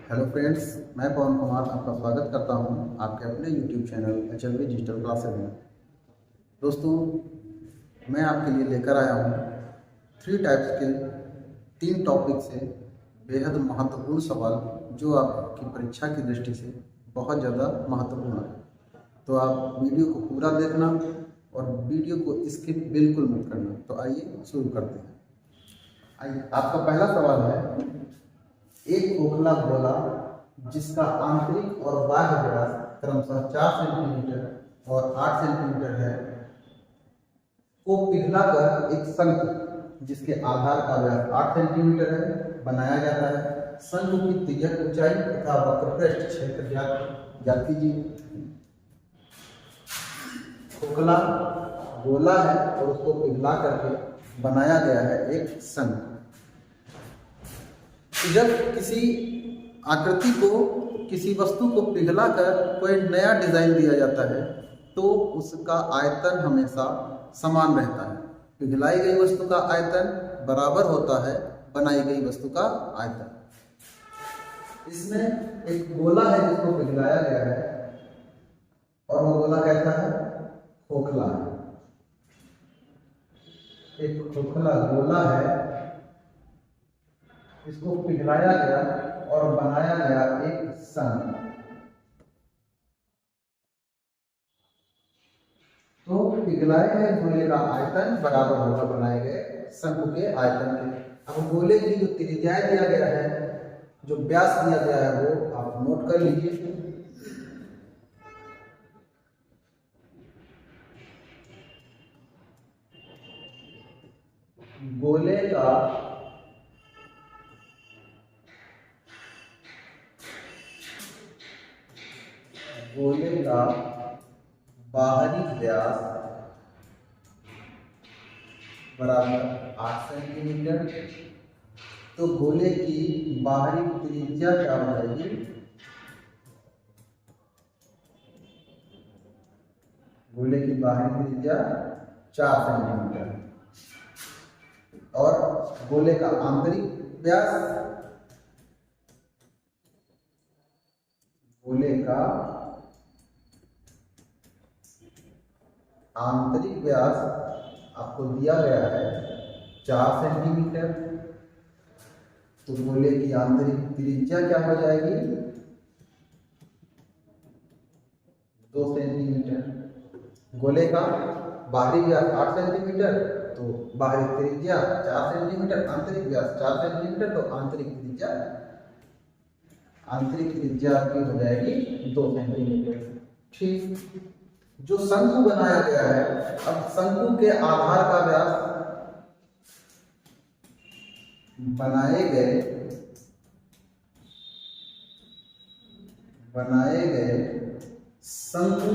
Hello friends, मैं पवन कुमार आपका स्वागत करता हूं आपके अपने YouTube channel HLV digital classes में। दोस्तों, मैं आपके लिए लेकर आया हूं 3 टाइप्स के 3 टॉपिक से बेहद महत्वपूर्ण सवाल जो आपकी परीक्षा की दृष्टि से बहुत ज़्यादा महत्वपूर्ण है। तो आप वीडियो को पूरा देखना और वीडियो को स्किप बिल्कुल मत करना। तो आइए शुरू करते हैं। आइए, आपका पहला सवाल है, एक खोखला गोला जिसका आंतरिक और बाह्य व्यास क्रमशः 4 सेंटीमीटर और 8 सेंटीमीटर है को पिघलाकर एक शंकु जिसके आधार का व्यास 8 सेंटीमीटर है बनाया जाता है। शंकु की तिर्यक ऊंचाई तथा वक्रपृष्ठ क्षेत्र ज्ञात कीजिए। खोखला गोला है और उसको पिघला करके बनाया गया है एक शंकु। जब किसी आकृति को, किसी वस्तु को पिघलाकर कोई नया डिजाइन दिया जाता है तो उसका आयतन हमेशा समान रहता है। पिघलाई गई वस्तु का आयतन बराबर होता है बनाई गई वस्तु का आयतन। इसमें एक गोला है जिसको पिघलाया गया है और वो गोला कैसा है? खोखला है। एक खोखला गोला है, इसको पिघलाया गया और बनाया गया एक शंकु। तो पिघलाए गए गोले का आयतन बराबर होगा बनाए गए शंकु के आयतन के। अब गोले की जो त्रिज्या दिया गया है, जो व्यास दिया गया है, वो आप नोट कर लीजिए। गोले का बाहरी व्यास बराबर 8 सेंटीमीटर। तो गोले की बाहरी त्रिज्या क्या हो जाएगी? गोले की बाहरी त्रिज्या 4 सेंटीमीटर और गोले का आंतरिक व्यास, गोले का आंतरिक व्यास आपको दिया गया है 4 सेंटीमीटर। तो गोले की आंतरिक त्रिज्या क्या हो जाएगी? 2 सेंटीमीटर। गोले का बाहरी व्यास 8 सेंटीमीटर, तो बाहरी त्रिज्या 4 सेंटीमीटर, आंतरिक व्यास 4 सेंटीमीटर, तो आंतरिक त्रिज्या की हो जाएगी 2 सेंटीमीटर। ठीक। जो शंकु बनाया गया है, अब शंकु के आधार का व्यास बनाए गए शंकु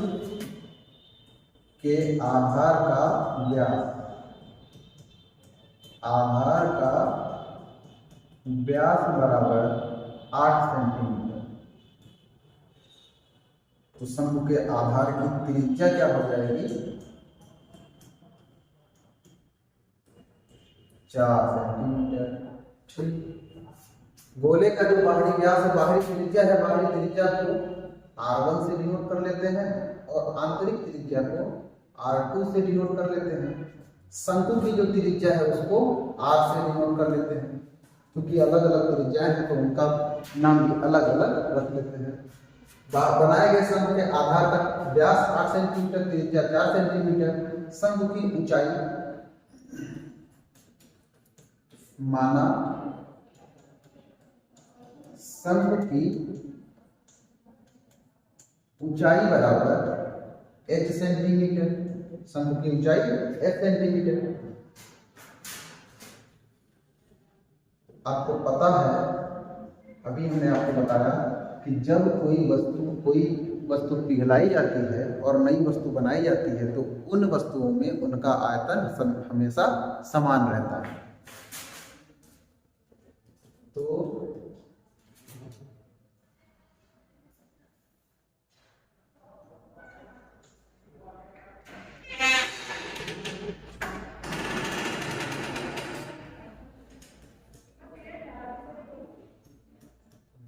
के आधार का व्यास बराबर 8 सेंटीमीटर। तो शंकु के आधार की त्रिज्या क्या हो जाएगी? 4 सेंटीमीटर। ठीक। गोले का जो बाहरी व्यास है, बाहरी त्रिज्या है, बाहरी त्रिज्या को R1 से डिनोट कर लेते हैं और आंतरिक त्रिज्या को R2 से डिनोट कर लेते हैं। शंकु की जो त्रिज्या है उसको R से डिनोट कर लेते हैं। क्योंकि अलग अलग त्रिज्याएं हैं तो उनका नाम भी अलग अलग रख लेते हैं। बनाए गए शंकु के आधार तक व्यास 8 सेंटीमीटर, त्रिज्या 4 सेंटीमीटर। शंकु की ऊंचाई माना शंकु की ऊंचाई बराबर h सेंटीमीटर। शंकु की ऊंचाई h सेंटीमीटर। आपको पता है, अभी हमने आपको बताया कि जब कोई वस्तु पिघलाई जाती है और नई वस्तु बनाई जाती है तो उन वस्तुओं में उनका आयतन हमेशा समान रहता है। तो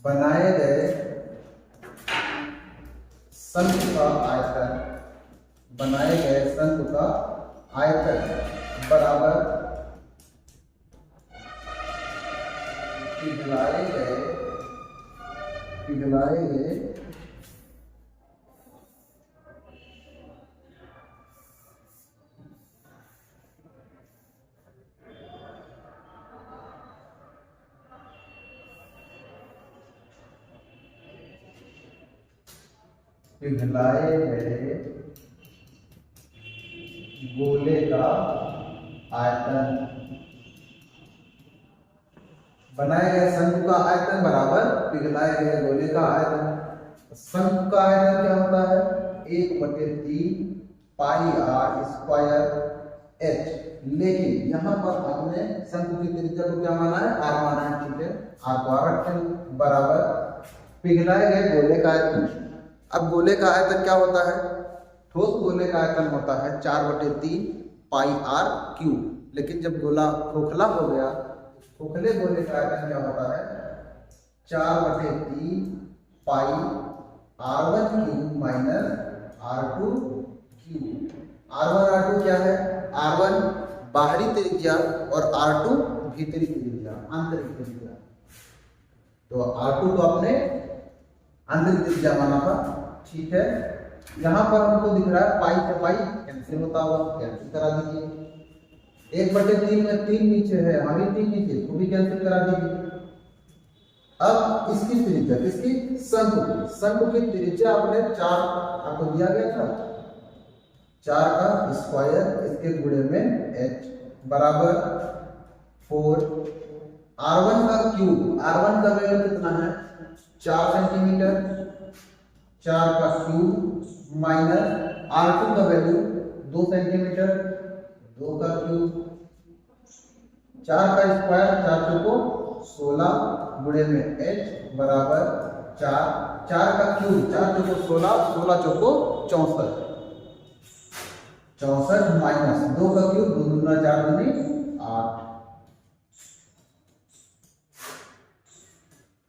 बनाए गए शंकु का आयतन, बनाए गए शंकु का आयतन बराबर पिघलाए गए गोले का आयतन, बनाए गए शंकु का आयतन बराबर पिघलाए गए गोले का आयतन। शंकु का आयतन क्या होता है? 1/3 पाई आर स्क्वायर एच। लेकिन यहाँ पर हमने शंकु की त्रिज्या को क्या माना है? आर माना है। ठीक है, आर को आर रखते हैं बराबर पिघलाए गए गोले का आयतन। अब गोले का आयतन क्या होता है? ठोस गोले का आयतन होता है 4/3 पाई आर क्यूब। लेकिन जब गोला खोखला हो गया, खोखले गोले का आयतन क्या होता है? 4/3 पाई R1 cube minus R2 cube. R1 R2 क्या है? R1 बाहरी त्रिज्या और R2 भीतरी त्रिज्या, आंतरिक त्रिज्या। तो R2 को आपने आंतरिक त्रिज्या माना था। ठीक है, यहाँ पर हमको दिख रहा है पाई से पाई कैंसिल होता हुआ, कैंसिल करा दीजिए। 1/3 में 3 नीचे है, आगे 3 नीचे, वो भी कैंसिल करा दीजिए। अब इसकी त्रिज्या, किसकी? शंकु की त्रिज्या आपने 4 आपको दिया गया था, 4 का स्क्वायर इसके गुणे में h बराबर 4। R1 का क्यूब, R1 का वैल्यू कितना है? 4 सेंटीमीटर, 4 का क्यूब माइनस R2 का वैल्यू 2 सेंटीमीटर, 2 का क्यूब, 4 का स्क्वायर, 4 चौको 16 गुणे में h बराबर 4। 4 का क्यूब, 4 चौको 16, 16 चौको 64, 64 माइनस 2 का क्यूब, 2 दूना 4 दूनी 8।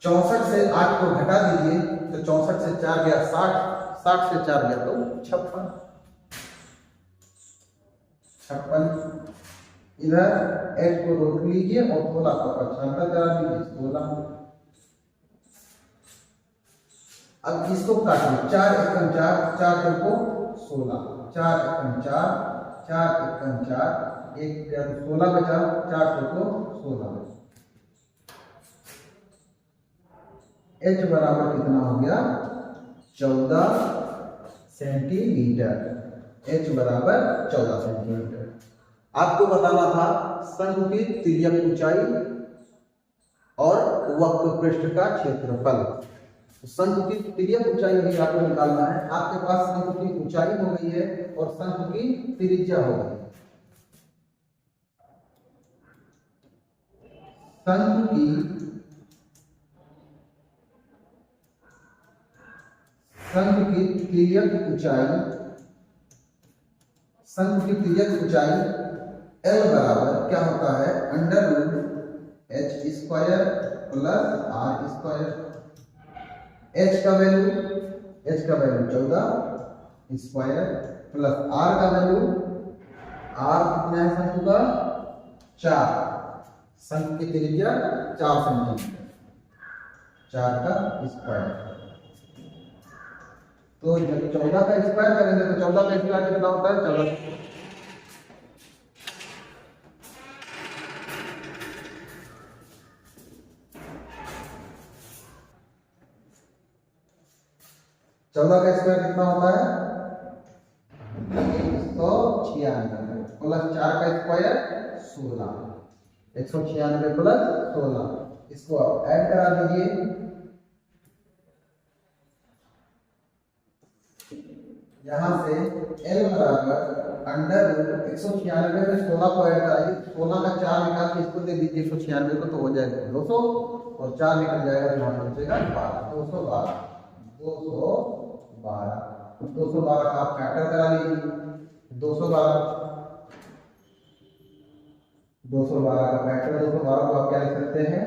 64 से 8 को घटा दीजिए तो 64 से 4 गया 60, 60 से 4 गया तो 56। इधर h को रोक लीजिए और 16 को पक्षांतर करा दीजिए, 16। अब इसको काटिए, 4 एकम 4, 4 चौको 16, 4 एकम 4, 4 एकम 4, 1 16 बचा, 4 चौको 16। h बराबर कितना हो गया? 14 सेंटीमीटर। h बराबर 14 सेंटीमीटर। आपको बताना था शंकु की तिर्यक ऊंचाई और वक्र पृष्ठ का क्षेत्रफल। शंकु की तिर्यक ऊंचाई भी आपको निकालना है। आपके पास शंकु की ऊंचाई हो गई है और शंकु की त्रिज्या हो गई। शंकु की तिर्यक ऊंचाई L बराबर क्या होता है? √h square plus r square. h का वैल्यू 14 स्क्वायर प्लस r का वैल्यू, r कितना है शंकु का? 4। शंकु की त्रिज्या 4 सेंटीमीटर, 4 का स्क्वायर। तो जब 14 का स्क्वायर करेंगे तो 14 का स्क्वायर कितना होता है? 14 का स्क्वायर कितना होता है? 196 प्लस 4 का स्क्वायर 16, 196 प्लस 16। इसको आप ऐड करा दीजिए। यहाँ से L बराबर √196 में 16 को ऐड कराइए, 16 का 4 निकाल के इसको दे दीजिए 196 को, तो हो जाएगा 200 और 4 निकल जाएगा तो यहाँ बचेगा 12, 212 का आप फैक्टर करा लीजिए। 212 का फैक्टर, 212 को आप क्या लिख सकते हैं?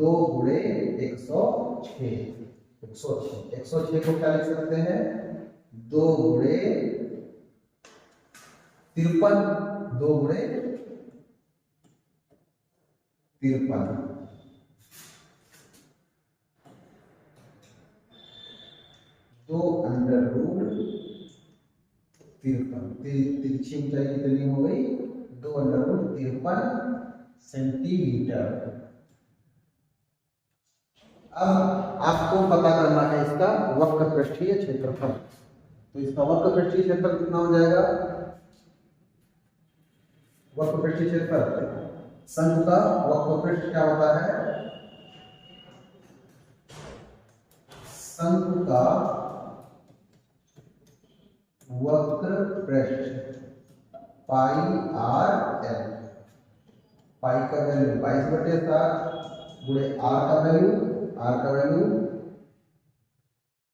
2 गुणे 106, 106 को क्या लिख सकते हैं? 2 गुणे 53, 2 गुणे 53, 2 अंडर रूट 53, तिरछी ऊंचाई कितनी हो गई? 2 अंडर रूट 53 सेंटीमीटर। अब आपको पता करना है इसका वक्र पृष्ठीय क्षेत्रफल। तो इसका वक्र पृष्ठीय क्षेत्रफल कितना हो जाएगा? वक्र पृष्ठीय क्षेत्रफल, शंकु का वक्र पृष्ठ क्या होता है? शंकु का वक्र पृष्ठ पाई आर एल, पाई का वैल्यू 22/7 गुणे आर का वैल्यू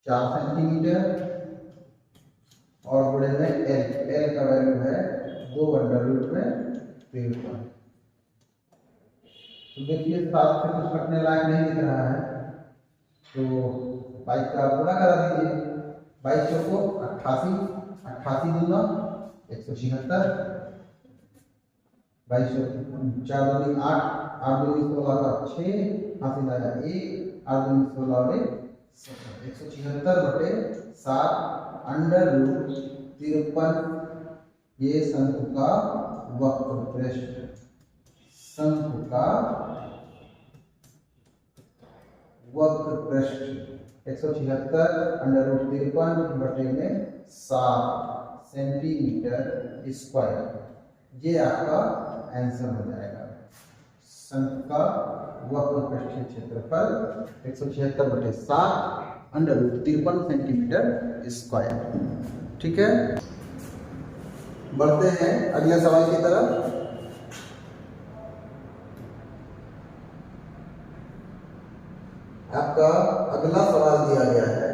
4 सेंटीमीटर और गुणे में एल का वैल्यू है 2 अंडर रूट में 53। तो देखिए 7 से कुछ कटने लायक नहीं दिख रहा है, तो 22 का पूरा करा दीजिए। 2200 को 88 दूना 176, 2200 4 दूनी 8, 8 दूनी 16 6, 80 लाया 1, 8 दूनी 16 में 176/7 अंडर रूट 53। ये शंकु का वक्र पृष्ठ, शंकु का वक्र पृष्ठ 176 अंडर रूट 53/7 सेंटीमीटर स्क्वायर। ये आपका आंसर हो जाएगा। शंकु का वक्र पृष्ठीय क्षेत्रफल 176/7 अंडर रूट 53 सेंटीमीटर स्क्वायर। ठीक है, बढ़ते हैं अगले सवाल की तरफ। आपका अगला सवाल दिया गया है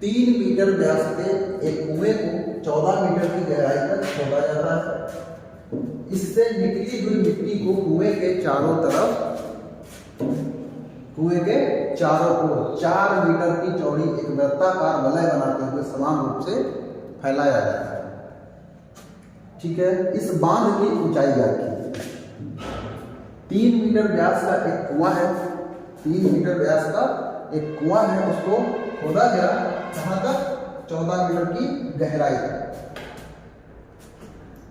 3 मीटर व्यास के एक कुएं को 14 मीटर की गहराई तक खोदा जाता है। इससे निकली हुई मिट्टी को कुएं के चारों ओर 4 मीटर की चौड़ी एक वृत्ताकार वलय बनाते हुए समान रूप से फैलाया जाता है। ठीक है, इस बांध की ऊंचाई क्या है? 3 मीटर व्यास का एक कुआं है, 3 मीटर व्यास का एक कुआं है, उसको खोदा गया कहां तक? 14 मीटर की गहराई तक।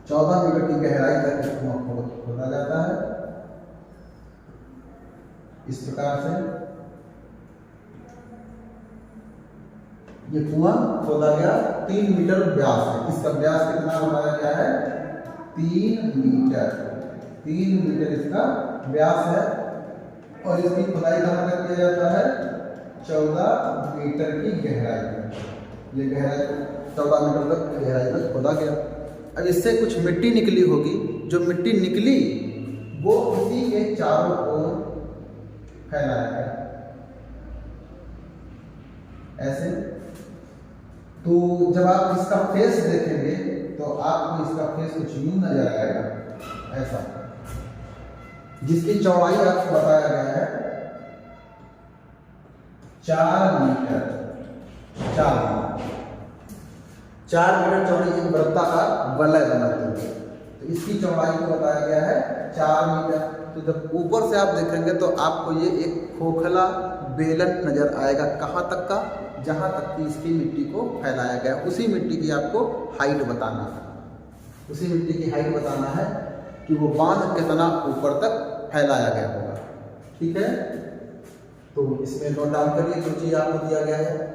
14 मीटर की गहराई तक कुआं खोदा जाता है। इस प्रकार से ये कुआं खोदा गया, 3 मीटर व्यास है। इसका व्यास कितना बताया गया है? 3 मीटर। 3 मीटर इसका व्यास है और इसकी खुदाई कहां तक किया जाता है? 14 मीटर की गहराई तक। ये गहराई 14 मीटर तक गहराई तक खोदा गया। अब इससे कुछ मिट्टी निकली होगी, जो मिट्टी निकली वो उसी के चारों ओर फैलाया गया ऐसे। तो जब आप इसका फेस देखेंगे तो आपको इसका फेस कुछ यूं नजर आएगा ऐसा, जिसकी चौड़ाई आपको बताया गया है 4 मीटर। 4 मीटर चौड़ी एक वृत्ताकार वलय बनाती है, तो इसकी चौड़ाई को बताया गया है 4 मीटर। तो जब ऊपर से आप देखेंगे तो आपको ये एक खोखला बेलन नजर आएगा, कहाँ तक का? जहाँ तक कि इसकी मिट्टी को फैलाया गया। उसी मिट्टी की आपको हाइट बताना है, उसी मिट्टी की हाइट बताना है कि वो बांध कितना ऊपर तक फैलाया गया होगा। ठीक है, तो इसमें नोट डाउन करिए जो चीज आपको दिया गया है।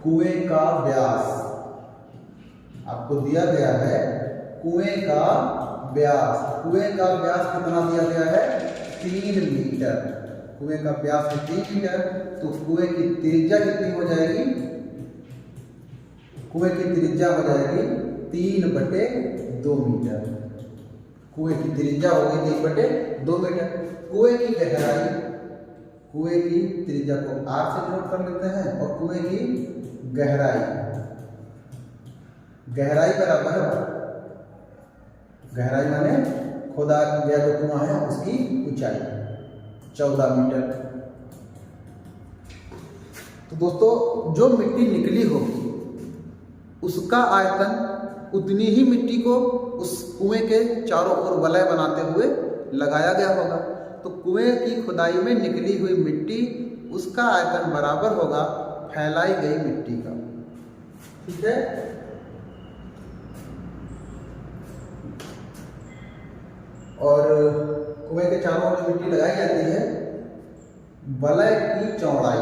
कुएं का व्यास आपको दिया गया है। कुएं का व्यास कितना दिया गया है? 3 मीटर। कुएं का व्यास है 3 मीटर, तो कुएं की त्रिज्या कितनी हो जाएगी? कुएं की त्रिज्या हो जाएगी 3/2 मीटर। कुएं की त्रिज्या होगी 3/2 मीटर। कुएं की त्रिज्या को r से नोट कर लेते हैं और कुएं की गहराई गहराई बराबर, गहराई माने खोदा गया जो कुआं है उसकी ऊंचाई 14 मीटर। तो दोस्तों जो मिट्टी निकली होगी उसका आयतन उतनी ही मिट्टी को उस कुएं के चारों ओर वलय बनाते हुए लगाया गया होगा। तो कुएं की खुदाई में निकली हुई मिट्टी उसका आयतन बराबर होगा फैलाई गई मिट्टी का। ठीक है। और कुएं के चारों ओर मिट्टी लगाई जाती है, वलय की चौड़ाई,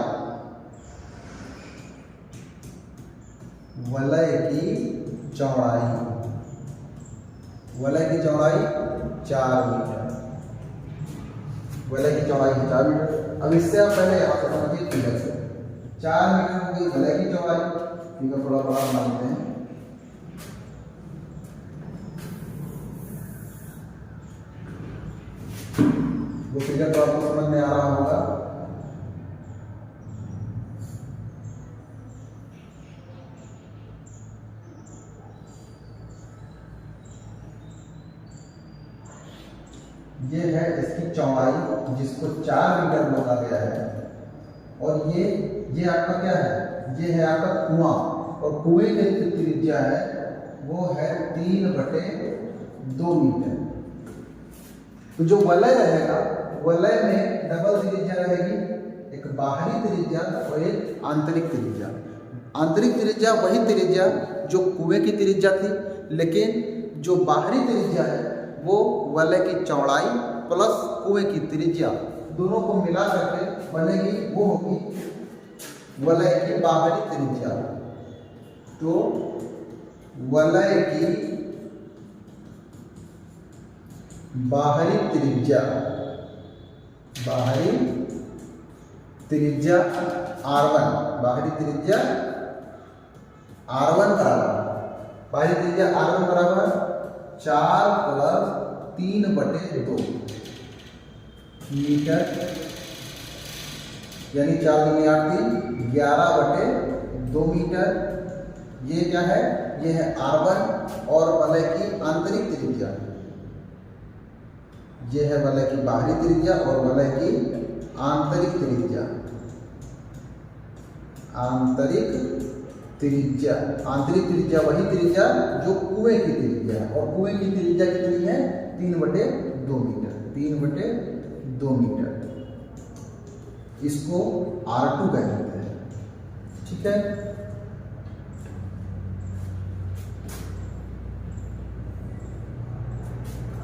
वलय की चौड़ाई, वलय की चौड़ाई 4 मीटर, वलय की चौड़ाई 4 मीटर। अब इससे आप पहले यहाँ से समझिए फिगर से 4 मीटर हो गई वलय की चौड़ाई। फिगर थोड़ा बड़ा बना लेते हैं। वो फिगर तो आपको समझ में आ रहा होगा। ये है इसकी चौड़ाई जिसको 4 मीटर बोला गया है। और ये आपका क्या है, ये है आपका कुआं, और कुएं की जो त्रिज्या है वो है 3/2 मीटर। तो जो वलय रहेगा, वलय में डबल त्रिज्या रहेगी, एक बाहरी त्रिज्या और एक आंतरिक त्रिज्या। आंतरिक त्रिज्या वही त्रिज्या जो कुएं की त्रिज्या थी, लेकिन जो बाहरी त्रिज्या है वो वलय की चौड़ाई प्लस कुएं की त्रिज्या दोनों को मिला करके बनेगी, वो होगी वलय की बाहरी त्रिज्या। तो वलय की बाहरी त्रिज्या, बाहरी त्रिज्या R1, बाहरी त्रिज्या R1 बराबर, बाहरी त्रिज्या R1 बराबर 4 + 3/2 मीटर, यानी 4 दूनी 8 3 11/2 मीटर। ये क्या है, ये है R1 और वलय की आंतरिक त्रिज्या। ये है वलय की बाहरी त्रिज्या और वलय की आंतरिक त्रिज्या। आंतरिक त्रिज्या, आंतरिक त्रिज्या वही त्रिज्या जो कुएं की त्रिज्या है, और कुएं की त्रिज्या कितनी है 3/2 मीटर, 3/2 मीटर। इसको R2 कहते हैं। ठीक है।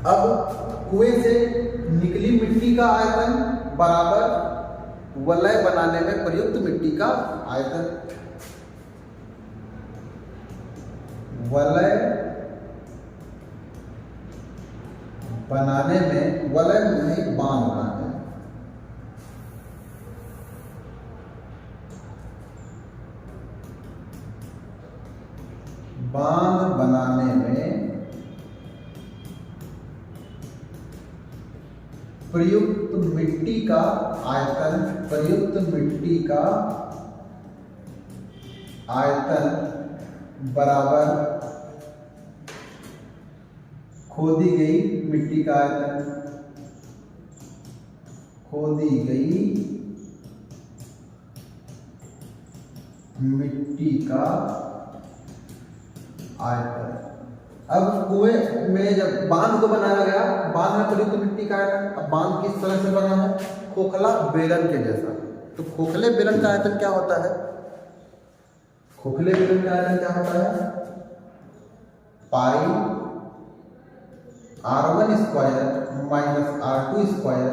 अब कुएं से निकली मिट्टी का आयतन बराबर वलय बनाने में प्रयुक्त मिट्टी का आयतन। वलय बनाने में, वलय में बांध बनाने में, बांध बनाने में प्रयुक्त मिट्टी का आयतन, प्रयुक्त मिट्टी का आयतन बराबर खोदी गई मिट्टी का आयतन, खोदी गई मिट्टी का आयतन। अब कुएं में जब बांध को बनाया गया, बांध में प्रयुक्त मिट्टी का आयतन, अब बांध किस तरह से बना है, खोखला बेलन के जैसा। तो खोखले बेलन का आयतन क्या होता है, खोखले बेलन का आयतन क्या होता है, पाई R1 square minus R2 square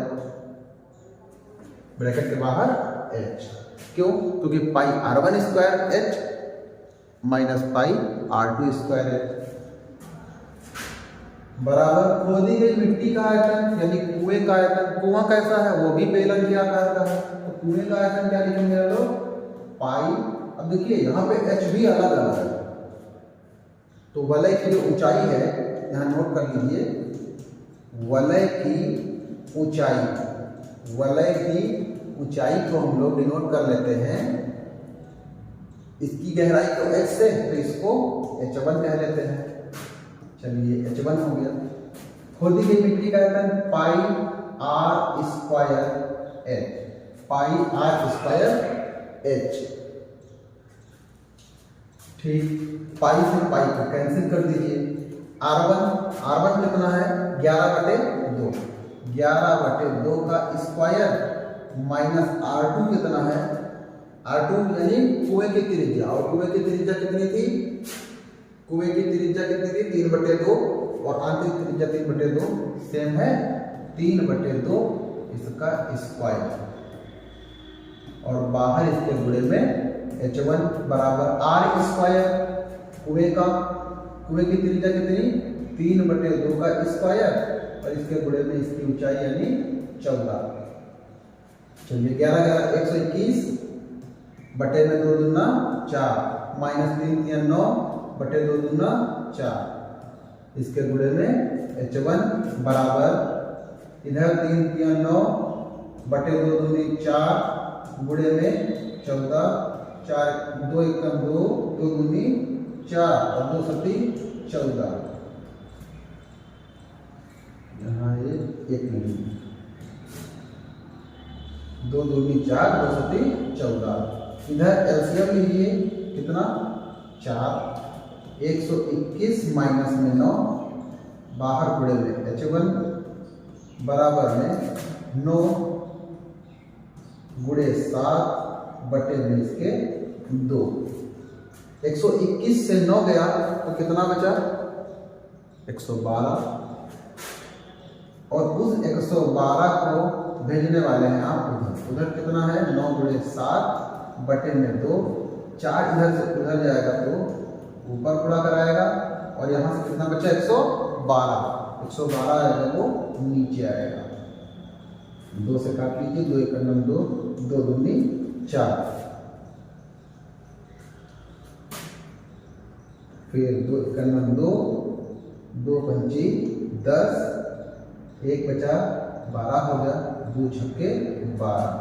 bracket के बाहर H। क्यों, क्योंकि पाई R1 square H minus pi R2 square H बराबर खोदी गई मिट्टी का आयतन, यानी कुएं का आयतन। कुआं कैसा है, वो भी बेलन के आकार का है, तो कुएं का आयतन क्या लिखेंगे लोग, पाई। अब देखिए यहाँ पे H भी अलग अलग है, तो वलय की जो ऊंचाई है, यहाँ नोट कर लीजिए, वलय की ऊंचाई, वलय की ऊंचाई को हम लोग डिनोट कर लेते हैं इसकी गहराई तो h है तो इसको h1 कह लेते हैं। चलिए h1 हो गया। खोदी गई मिट्टी का आयतन pi r square h, pi r square h. ठीक, पाई से पाई को कैंसिल कर दीजिए। R1 कितना है 11/2, 11/2 का स्क्वायर माइनस R2 कितना है, R2 यानी कुएं की त्रिज्या, और कुएं की त्रिज्या कितनी थी, कुएं की त्रिज्या कितनी थी 3/2 और आंतरिक त्रिज्या 3/2 सेम है 3/2 इसका स्क्वायर, और बाहर इसके गुणे में h1 बराबर r स्क्वायर, कुएं की त्रिज्या कितनी 3/2 का स्क्वायर और इसके गुणे में इसकी ऊंचाई यानी 14। चलिए 11 121 बटे में 2 दूना 4 माइनस 3 3 9 बटे 2 दूना 4, इसके गुणे में h1 बराबर इधर 3 3 9 बटे 2 दूनी 4 गुणे में 14, 4 2 1 2 2 दूनी 4 और 2 सती 14, यहाँ ये 1 नहीं, 2 दूनी 4 2 सती 14। इधर एलसीएम लीजिए कितना 4, 121 माइनस में 9 बाहर गुणे में h1 बराबर में 9 गुणे 7 बटे में इसके 2। 121 से 9 गया तो कितना बचा 112, और उस 112 को भेजने वाले हैं आप उधर कितना है 9 गुणे 7 बटे में 2, 4 इधर से उधर जाएगा तो ऊपर गुणा कराएगा, और यहाँ से कितना बचा 112 आएगा वो नीचे आएगा। 2 से काट लीजिए, 2 1 2 2 दूनी 4, फिर 2 1 2 2 पंची 10, 1 बचा 12 हो गया, 2 छक्के 12,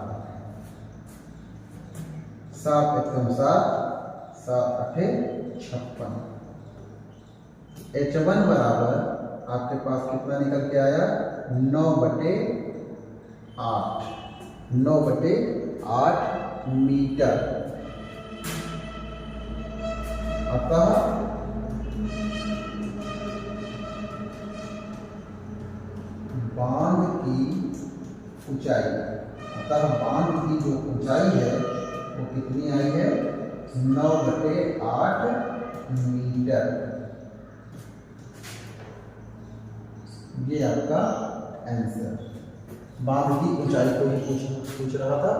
7 1 7 7 8 56। h1 बराबर आपके पास कितना निकल के आया 9/8 मीटर। अतः बांध की ऊंचाई, जो ऊंचाई है वो कितनी आई है 9/8 मीटर। ये आपका आंसर। बांध की ऊंचाई को ही पूछ रहा था।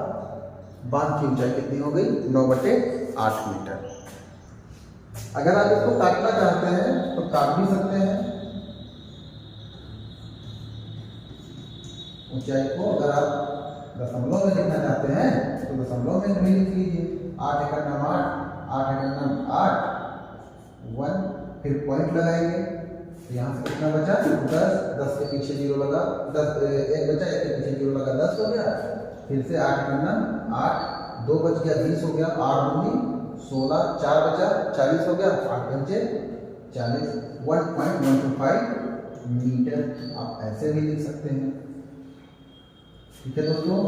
बांध की ऊंचाई कितनी हो गई 9/8 मीटर। अगर आप इसको काटना चाहते हैं तो काट भी सकते हैं ऊंचाई को। अगर आप दशमलव में लिखना चाहते हैं तो दशमलव में भी लिख लीजिए। 8 × 8 8 × 8 1, फिर पॉइंट लगाएंगे तो यहाँ से कितना बचा 10, 10 के पीछे 0 लगा, 10 1 बचा, 1 के पीछे 0 लगा 10 हो गया। फिर से 8 × 8 2 बच गया 20 हो गया, 8 दूनी 16, 4 बचा 40 हो गया, 8 पंचे 40, 1.125 मीटर। आप ऐसे भी लिख सकते हैं। ठीक है दोस्तों,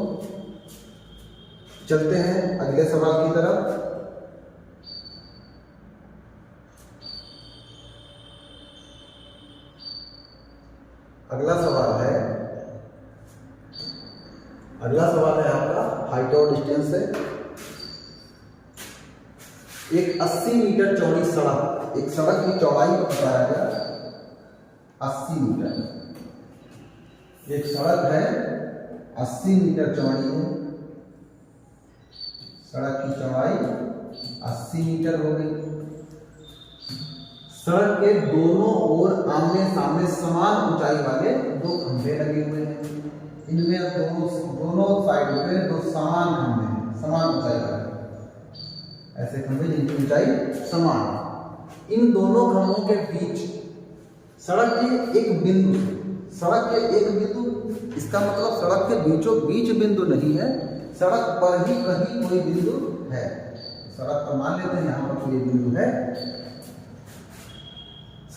चलते हैं अगले सवाल की तरफ। अगला सवाल है आपका हाइट और डिस्टेंस से। एक 80 मीटर चौड़ी सड़क, एक सड़क की चौड़ाई को बताया गया 80 मीटर। एक सड़क है 80 मीटर चौड़ी है, सड़क की चौड़ाई 80 मीटर हो गई। सड़क के दोनों ओर आमने सामने समान ऊंचाई वाले 2 खंभे लगे हुए हैं। इनमें दोनों साइड पे 2 समान खंभे हैं, समान ऊंचाई वाले ऐसे खंभे जिनकी ऊंचाई समान। इन दोनों खंभों के बीच सड़क के एक बिंदु, इसका मतलब सड़क के बीचों बीच बिंदु नहीं है, सड़क पर ही कहीं कोई बिंदु है। सड़क पर मान लेते हैं यहाँ पर कोई बिंदु है,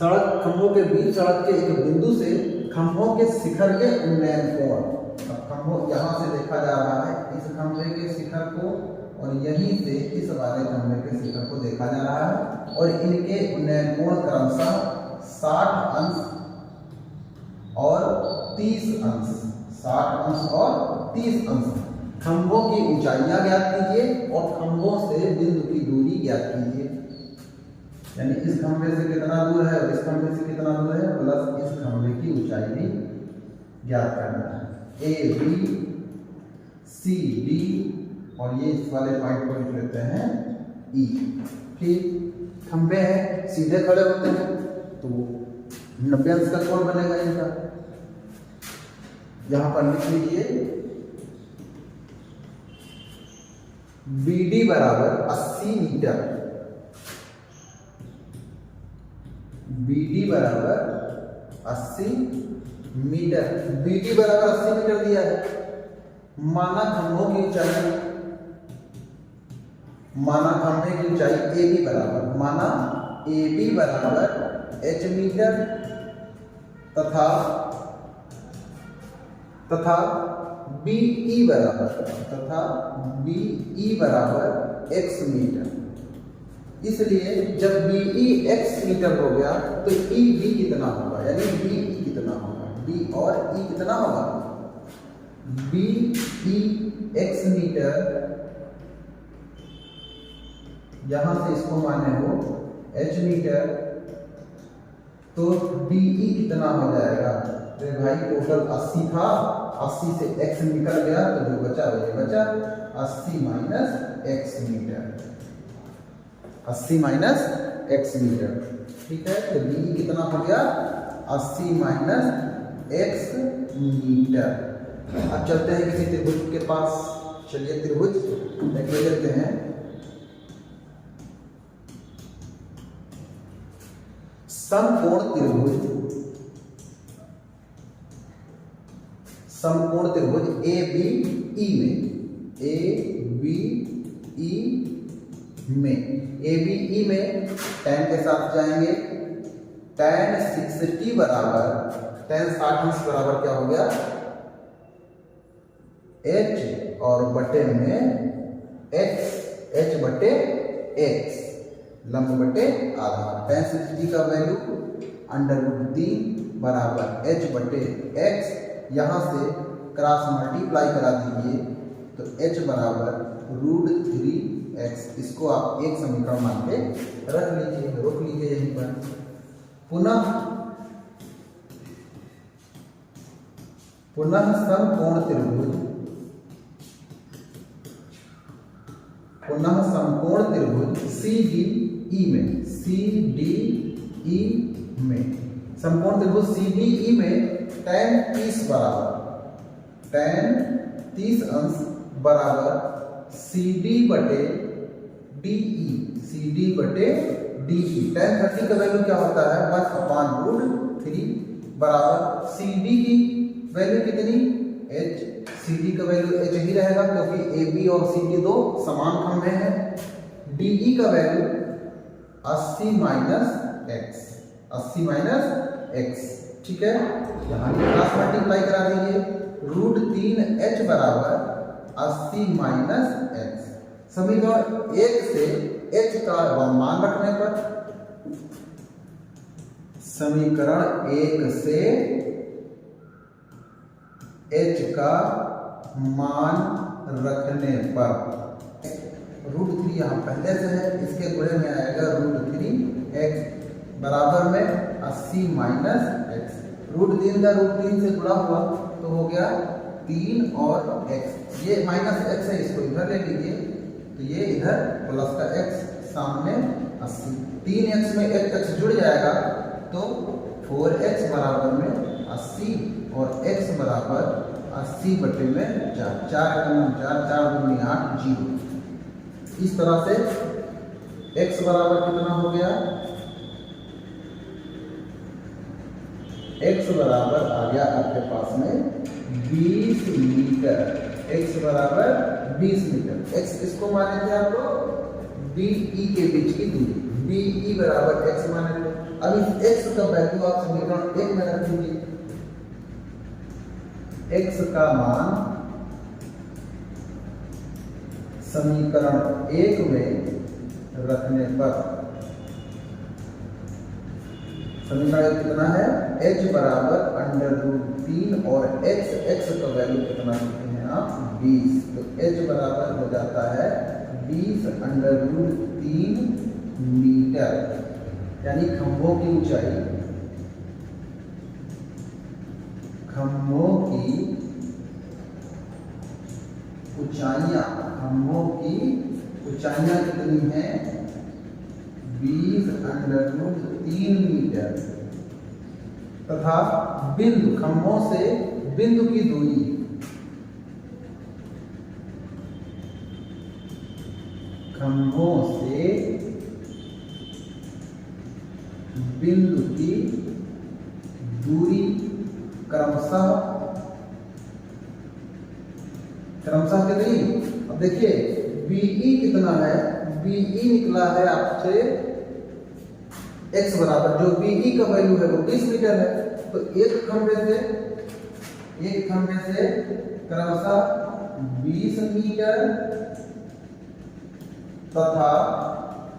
सड़क खंभों के बीच सड़क के एक बिंदु से खंभों के शिखर के उन्नयन कोण, अब खंभों यहाँ से देखा जा रहा है इस खंभे के शिखर को और यहीं से इस वाले खंभे के शिखर को देखा जा रहा है और इनके उन्नयन कोण क्रमशः 60 अंश और 30 अंश, 60 अंश और 30 अंश। खंभों की ऊंचाइयां ज्ञात कीजिए और खंभों से बिंदु की दूरी ज्ञात कीजिए, यानी इस खंभे से कितना दूर है और इस खंभे से कितना दूर है प्लस इस खंभे की ऊंचाई भी ज्ञात करना है। ए बी सी डी और ये इस वाले पॉइंट को लिख लेते हैं ई। ठीक, खंभे हैं सीधे खड़े होते हैं तो 90 अंश का कोण बनेगा इनका। यहां पर लिख लीजिए बी डी बराबर 80 मीटर, बी डी बराबर 80 मीटर, बी डी बराबर 80 मीटर दिया है। माना खंभों की ऊंचाई, माना खंभे की ऊंचाई ए बी बराबर, माना ए बी बराबर एच मीटर तथा बी ई बराबर एक्स मीटर। इसलिए जब बी ई एक्स मीटर हो गया तो ई बी कितना होगा, यानी बी ई कितना होगा, बी और ई कितना होगा, बी ई एक्स मीटर, यहां से इसको माने हो एच मीटर, तो बी ई कितना हो जाएगा, तो भाई टोटल 80 था, 80 से x निकल गया तो जो बचा वो ये बचा 80 minus x metre, 80 minus x metre. ठीक है, तो बी ई कितना हो गया 80 माइनस एक्स मीटर। अब चलते हैं किसी त्रिभुज के पास, चलिए त्रिभुज देख लेते हैं। समकोण त्रिभुज, समकोण त्रिभुज ए बी ई में, ए बी ई में, ए बी ई में tan के साथ जाएंगे, tan 60 बराबर, tan 60 बराबर क्या हो गया h और बटे में x, h बटे x, लंब बटे आधार। tan 60 का वैल्यू √3 बराबर h बटे x, यहाँ से क्रॉस मल्टीप्लाई करा दीजिए तो h बराबर √3x, इसको आप एक समीकरण मान के रख लीजिए, रोक लीजिए यहीं पर। पुनः समकोण त्रिभुज, पुनः समकोण त्रिभुज सी डी ई में, सी डी ई में, समकोण त्रिभुज सी डी ई में tan 30 बराबर, tan 30 अंश बराबर सी डी बटे डी ई, सी डी बटे डी ई। tan 30 का वैल्यू क्या होता है 1/√3 बराबर सी डी की वैल्यू कितनी h, सी डी का वैल्यू h ही रहेगा क्योंकि ए बी और सी डी दो समान खंभे हैं। डी ई का value 80 minus x, 80 minus x. ठीक है, यहाँ क्रॉस मल्टीप्लाई करा दीजिए, √3h बराबर 80 माइनस एक्स। समीकरण 1 से h का मान रखने पर, समीकरण 1 से h का मान रखने पर √3 यहाँ पहले से है, इसके गुणे में आएगा √3x बराबर में 80 माइनस एक्स। √3 का √3 से गुणा हुआ तो हो गया 3 और x, ये माइनस एक्स है, इसको इधर ले लीजिए तो ये इधर प्लस का x, सामने 80, 3x में x जुड़ जाएगा तो 4x बराबर में 80 और x बराबर 80 बटे में 4, 4 का 4, 4 दूनी 8, 0। इस तरह से x बराबर कितना हो गया, x बराबर आ गया आपके पास में 20 मीटर, x बराबर 20 मीटर। x किसको माने थे आप लोग BE के बीच की दूरी, BE बराबर x मान लो। अब इस x का वैल्यू आप समीकरण 1 में रख दीजिए। x का मान समीकरण 1 में रखने पर समीकरण कितना है, h बराबर √3 और x का वैल्यू कितना लिखते हैं आप 20, तो h बराबर हो जाता है 20 √3 मीटर, यानी खंभों की ऊंचाई, खंभों की ऊंचाइयां कितनी हैं 20 √3 मीटर, तथा बिंदु, खंभों से बिंदु की दूरी बिंदु की दूरी क्रमशः कितनी, अब देखिए BE कितना है, BE निकला है आपसे x बराबर, जो BE का वैल्यू है वो 20 मीटर है, तो एक खंभे से क्रमशः 20 मीटर, तथा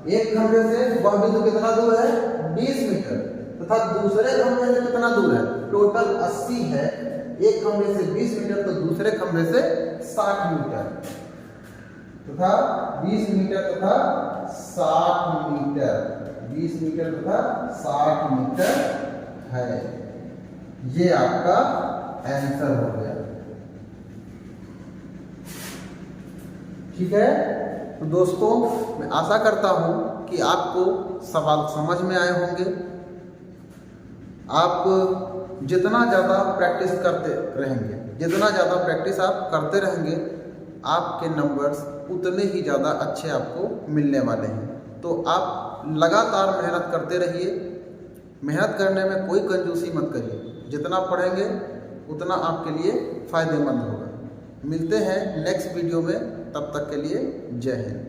एक खंभे से वह बिंदु कितना दूर है 20 मीटर, तथा दूसरे खंभे से कितना दूर है, टोटल 80 है, एक खंभे से 20 मीटर तो दूसरे खंभे से 60 मीटर, तथा 20 मीटर तथा 60 मीटर, 20 मीटर तथा 60 मीटर है। ये आपका आंसर हो गया। ठीक है, तो दोस्तों मैं आशा करता हूं कि आपको सवाल समझ में आए होंगे। आप जितना ज़्यादा प्रैक्टिस करते रहेंगे, जितना ज़्यादा प्रैक्टिस आप करते रहेंगे, आपके नंबर्स उतने ही ज़्यादा अच्छे आपको मिलने वाले हैं। तो आप लगातार मेहनत करते रहिए, मेहनत करने में कोई कंजूसी मत करिए, जितना पढ़ेंगे उतना आपके लिए फ़ायदेमंद होगा। मिलते हैं नेक्स्ट वीडियो में, तब तक के लिए जय हिंद।